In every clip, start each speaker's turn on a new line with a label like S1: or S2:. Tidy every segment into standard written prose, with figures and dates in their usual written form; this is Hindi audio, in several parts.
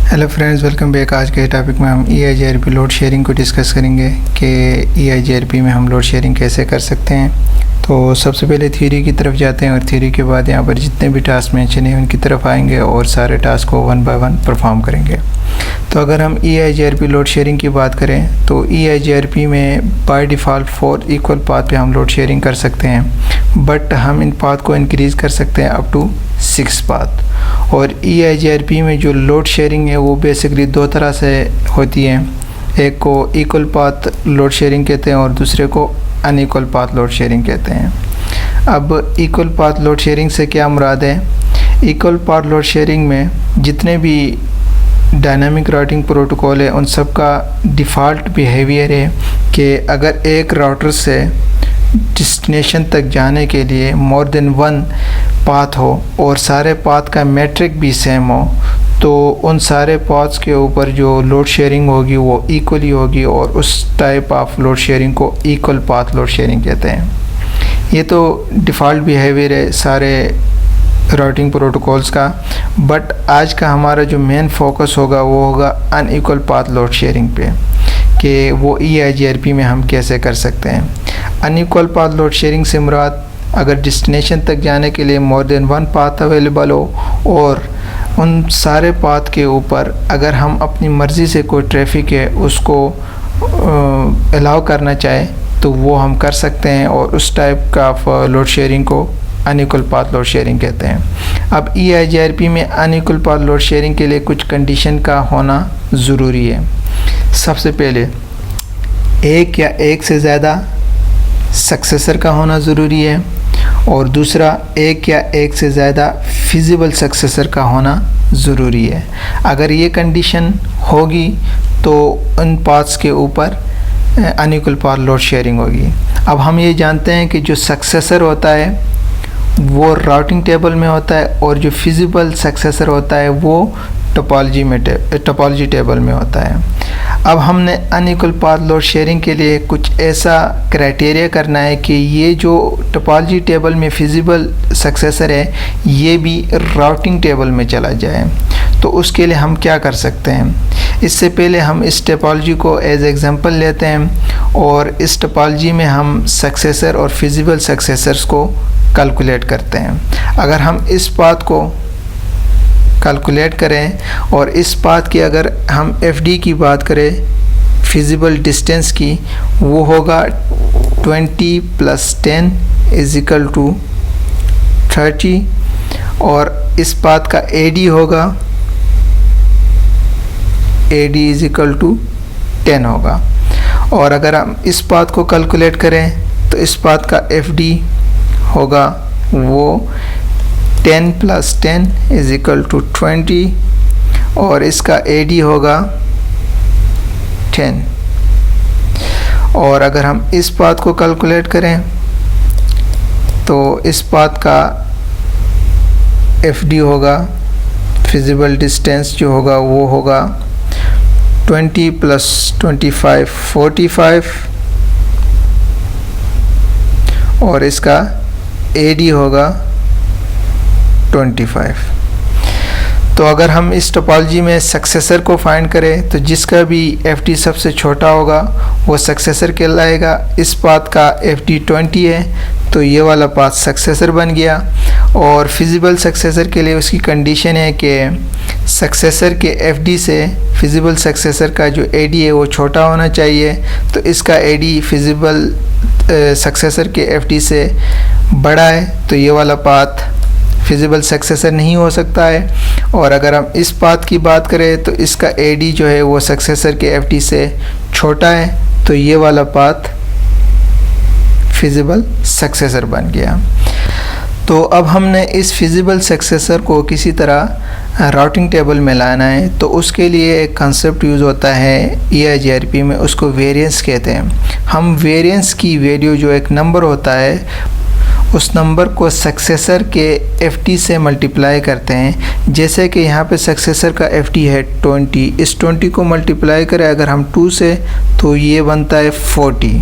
S1: Hello friends, welcome back. आज के टॉपिक में हम EIGRP लोड शेयरिंग को डिस्कस करेंगे कि EIGRP में हम लोड शेयरिंग कैसे कर सकते हैं। तो सबसे पहले थ्योरी की तरफ जाते हैं और थ्योरी के बाद यहाँ पर जितने भी टास्क मेंशन हैं उनकी तरफ आएंगे और सारे टास्क को वन बाय वन परफॉर्म करेंगे। तो अगर हम EIGRP लोड शेयरिंग की बात करें तो EIGRP में बाय डिफ़ॉल्ट 4 इक्वल पाथ पे हम लोड शेयरिंग कर सकते हैं, बट हम इन पाथ को इंक्रीज़ कर सकते हैं अप टू 6 पाथ। और EIGRP में जो लोड शेयरिंग है वो बेसिकली दो तरह से होती है। एक को इक्वल पाथ लोड शेयरिंग कहते हैं और दूसरे को अनइक्वल पाथ लोड शेयरिंग कहते हैं। अब इक्वल पाथ लोड शेयरिंग से क्या मुराद है? इक्वल पाथ लोड शेयरिंग में जितने भी डायनामिक राउटिंग प्रोटोकॉल है उन सब का डिफ़ॉल्ट बिहेवियर है कि अगर एक राउटर से डेस्टिनेशन तक जाने के लिए मोर देन वन पाथ हो और सारे पाथ का मैट्रिक भी सेम हो तो उन सारे पाथ्स के ऊपर जो लोड शेयरिंग होगी वो इक्वली होगी और उस टाइप ऑफ लोड शेयरिंग को इक्वल पाथ लोड शेयरिंग कहते हैं। ये तो डिफ़ॉल्ट बिहेवियर है सारे राउटिंग प्रोटोकॉल्स का, बट आज का हमारा जो मेन फोकस होगा वो होगा अनइक्वल पाथ लोड शेयरिंग पे कि वो EIGRP में हम कैसे कर सकते हैं। अनइक्वल पाथ लोड शेयरिंग से मुराद अगर डेस्टिनेशन तक जाने के लिए more than one path available हो और उन सारे पाथ के ऊपर अगर हम अपनी मर्ज़ी से कोई ट्रैफिक है उसको अलाउ करना चाहे तो वो हम कर सकते हैं और उस टाइप का लोड शेयरिंग को अनइक्वल पाथ लोड शेयरिंग कहते हैं। अब EIGRP में अनइक्वल पाथ लोड शेयरिंग के लिए कुछ कंडीशन का होना ज़रूरी है। सबसे पहले एक या एक से ज़्यादा सक्सेसर का होना ज़रूरी है और दूसरा एक या एक से ज़्यादा फिजिबल सक्सेसर का होना ज़रूरी है। अगर ये कंडीशन होगी तो उन पाथ्स के ऊपर अनइक्वल पाथ लोड शेयरिंग होगी। अब हम ये जानते हैं कि जो सक्सेसर होता है वो राउटिंग टेबल में होता है और जो फिजिबल सक्सेसर होता है वो टोपोलॉजी टेबल में होता है। अब हमने अनइक्वल पाथ लोड शेयरिंग के लिए कुछ ऐसा क्राइटेरिया करना है कि ये जो टोपोलॉजी टेबल में फिजिबल सक्सेसर है ये भी राउटिंग टेबल में चला जाए। तो उसके लिए हम क्या कर सकते हैं? इससे पहले हम इस टोपोलॉजी को एज एग्जांपल लेते हैं और इस टोपोलॉजी में हम सक्सेसर और फिजिबल सक्सेसर्स को कैलकुलेट करते हैं। अगर हम इस पाथ को कैलकुलेट करें और इस पाथ की अगर हम FD की बात करें फिजिबल डिस्टेंस की, वो होगा 20 + 10 = 30 और इस पाथ का AD होगा AD = 10 होगा। और अगर हम इस पाथ को कैलकुलेट करें तो इस पाथ का FD होगा वो 10 + 10 = 20 और इसका AD होगा 10। और अगर हम इस पाथ को कैलकुलेट करें तो इस पाथ का FD होगा फिजिबल डिस्टेंस जो होगा वो होगा 20 + 25 45 और इसका AD होगा 25। तो अगर हम इस टोपोलॉजी में सक्सेसर को फाइंड करें तो जिसका भी FD सबसे छोटा होगा वो सक्सेसर कहलाएगा। इस पाथ का FD 20 है तो ये वाला पाथ सक्सेसर बन गया। और फिजिबल सक्सेसर के लिए उसकी कंडीशन है कि सक्सेसर के FD से फिजिबल सक्सेसर का जो AD है वो छोटा होना चाहिए। तो इसका AD फिजिबल सक्सेसर के FD से बड़ा है तो ये वाला पाथ फिजिबल सक्सेसर नहीं हो सकता है। और अगर हम इस पाथ की बात करें तो इसका AD जो है वो सक्सेसर के FD से छोटा है तो ये वाला पाथ फिजिबल सक्सेसर बन गया। तो अब हमने इस फिजिबल सक्सेसर को किसी तरह राउटिंग टेबल में लाना है तो उसके लिए एक कंसेप्ट यूज़ होता है EIGRP में, उसको वेरिएंस कहते हैं। हम वेरिएंस की वैल्यू जो एक नंबर होता है उस नंबर को सक्सेसर के FD से मल्टीप्लाई करते हैं। जैसे कि यहाँ पे सक्सेसर का FD है 20, इस 20 को मल्टीप्लाई करें अगर हम 2 से तो ये बनता है 40।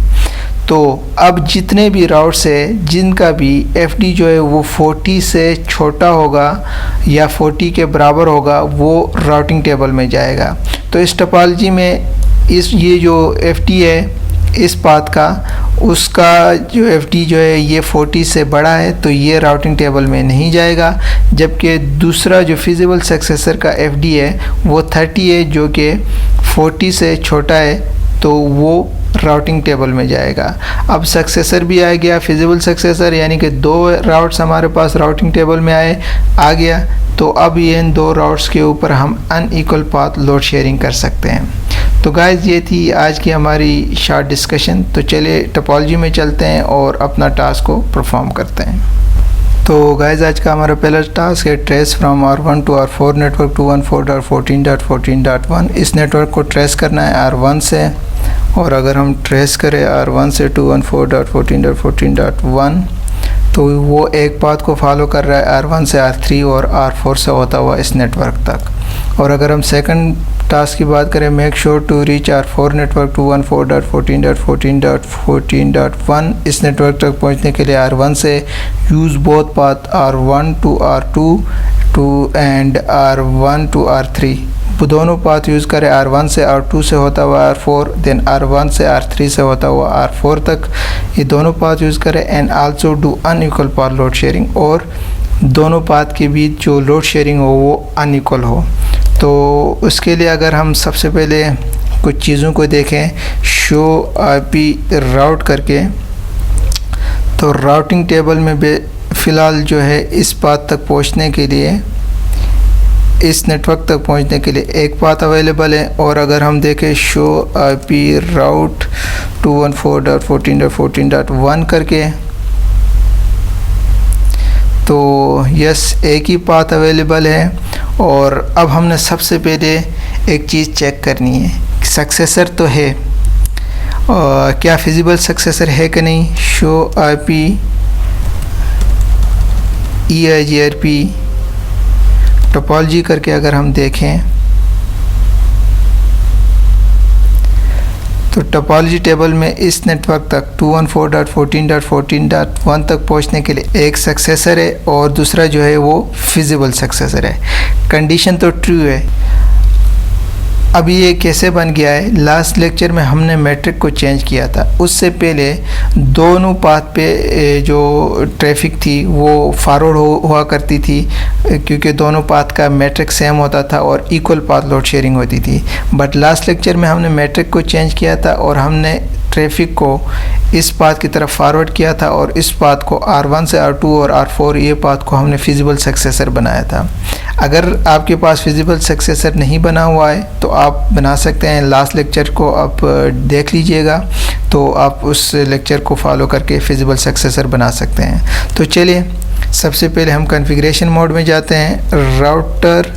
S1: तो अब जितने भी राउट्स है जिनका भी एफडी जो है वो 40 से छोटा होगा या 40 के बराबर होगा वो राउटिंग टेबल में जाएगा। तो इस टोपोलॉजी में ये जो एफडी है इस पाथ का, उसका जो एफडी जो है ये 40 से बड़ा है तो ये राउटिंग टेबल में नहीं जाएगा, जबकि दूसरा जो फिजिबल सक्सेसर का एफडी है वो 30 है जो कि 40 से छोटा है तो वो राउटिंग टेबल में जाएगा। अब सक्सेसर भी आ गया, फिजिबल सक्सेसर, यानी कि 2 राउट्स हमारे पास राउटिंग टेबल में आ गया। तो अब ये इन 2 राउट्स के ऊपर हम अनइक्वल पाथ लोड शेयरिंग कर सकते हैं। तो गाइस ये थी आज की हमारी शॉर्ट डिस्कशन। तो चलिए टोपोलॉजी में चलते हैं और अपना टास्क को परफॉर्म करते हैं। तो गाइस आज का हमारा पहला टास्क है trace from R1 to R4 network 214.14.14.1। इस नेटवर्क को ट्रेस करना है R1 से, और अगर हम ट्रेस करें R1 से 214.14.14.1 तो वो एक पाथ को फॉलो कर रहा है R1 से R3 और R4 से होता हुआ इस नेटवर्क तक। और अगर हम सेकंड टास्क की बात करें, make sure to reach R4 network 214.14.14.14.1, इस नेटवर्क तक पहुंचने के लिए R1 से use both path R1 to R2 to and R1 to R3, दोनों पाथ यूज़ करें R1 से R2 से होता हुआ R4, देन R1 से R3 से होता हुआ R4 तक, ये दोनों पाथ यूज़ करें। And also do unequal path load sharing, और दोनों पाथ के बीच जो लोड शेयरिंग हो वो अनइक्वल हो। तो उसके लिए अगर हम सबसे पहले कुछ चीज़ों को देखें शो आईपी राउट करके, तो राउटिंग टेबल में फ़िलहाल जो है इस पाथ तक पहुंचने के लिए, इस नेटवर्क तक पहुंचने के लिए एक पाथ अवेलेबल है। और अगर हम देखें शो आईपी राउट 214.14.14.1 करके, तो यस एक ही पाथ अवेलेबल है। और अब हमने सबसे पहले एक चीज़ चेक करनी है, सक्सेसर तो है, क्या फिजिबल सक्सेसर है कि नहीं। शो आईपी EIGRP टोपोलॉजी करके अगर हम देखें तो टोपोलॉजी टेबल में इस नेटवर्क तक 214.14.14.1 तक पहुंचने के लिए एक सक्सेसर है और दूसरा जो है वो फिजिबल सक्सेसर है। कंडीशन तो ट्रू है। अब ये कैसे बन गया है, लास्ट लेक्चर में हमने मैट्रिक को चेंज किया था, उससे पहले दोनों पाथ पे जो ट्रैफिक थी वो फॉरवर्ड हुआ करती थी, क्योंकि दोनों पाथ का मैट्रिक सेम होता था और इक्वल पाथ लोड शेयरिंग होती थी। बट लास्ट लेक्चर में हमने मैट्रिक को चेंज किया था और हमने ट्रैफिक को इस पाथ की तरफ फॉरवर्ड किया था, और इस पाथ को R1 से R2 और R4 ये पाथ को हमने फिजिबल सक्सेसर बनाया था। अगर आपके पास फिजिबल सक्सेसर नहीं बना हुआ है तो आप बना सकते हैं, लास्ट लेक्चर को आप देख लीजिएगा तो आप उस लेक्चर को फॉलो करके फिजिबल सक्सेसर बना सकते हैं। तो चलिए सबसे पहले हम कॉन्फ़िगरेशन मोड में जाते हैं, राउटर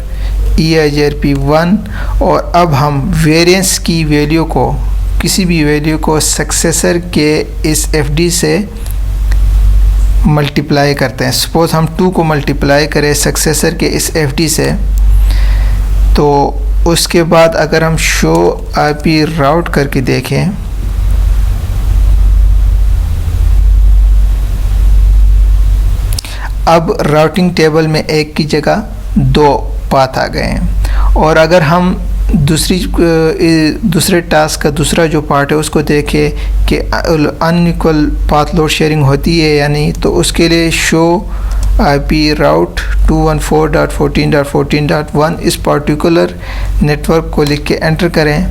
S1: EIGRP1, और अब हम वेरिएंस की वैल्यू को, किसी भी वैल्यू को सक्सेसर के इस FD से मल्टीप्लाई करते हैं। सपोज़ हम 2 को मल्टीप्लाई करें सक्सेसर के इस FD से, तो उसके बाद अगर हम शो आईपी राउट करके देखें अब राउटिंग टेबल में एक की जगह 2 पाथ आ गए हैं। और अगर हम दूसरे टास्क का दूसरा जो पार्ट है उसको देखें कि अनइक्वल पाथ लोड शेयरिंग होती है या नहीं, तो उसके लिए शो आईपी राउट 214.14.14.1 इस पार्टिकुलर नेटवर्क को लिख के एंटर करें।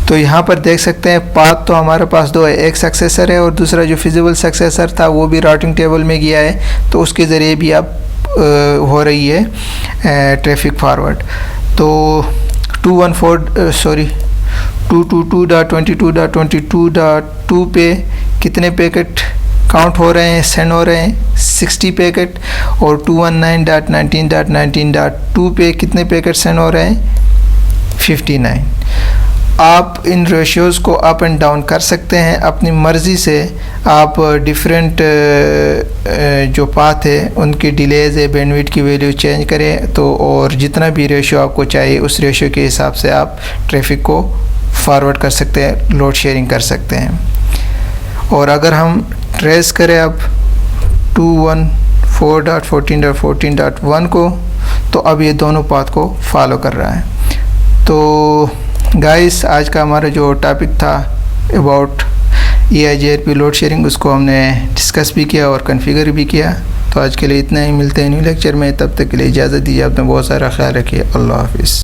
S1: तो यहाँ पर देख सकते हैं पाथ तो हमारे पास 2 है, एक सक्सेसर है और दूसरा जो फिजिबल सक्सेसर था वो भी राउटिंग टेबल में गया है, तो उसके ज़रिए भी अब हो रही है ट्रैफिक फॉरवर्ड। तो 222.22.22.2 पे कितने पैकेट काउंट हो रहे हैं, सेंड हो रहे हैं 60 पैकेट, और 219.19.19.2 पे कितने पैकेट सेंड हो रहे हैं 59। आप इन रेशियोज़ को अप एंड डाउन कर सकते हैं अपनी मर्ज़ी से। आप डिफरेंट जो पाथ है उनकी डिलेज़ है, बैंडविड्थ की वैल्यू चेंज करें तो, और जितना भी रेशियो आपको चाहिए उस रेशियो के हिसाब से आप ट्रैफिक को फॉरवर्ड कर सकते हैं, लोड शेयरिंग कर सकते हैं। और अगर हम ट्रेस करें अब 214.14.14.1 को, तो अब ये दोनों पाथ को फॉलो कर रहा है। तो गाइस, आज का हमारा जो टॉपिक था अबाउट EIGRP लोड शेयरिंग, उसको हमने डिस्कस भी किया और कॉन्फ़िगर भी किया। तो आज के लिए इतना ही, मिलते हैं न्यू लेक्चर में। तब तक के लिए इजाज़त दीजिए, अपना बहुत सारा ख्याल रखिए। अल्लाह हाफ़िज़।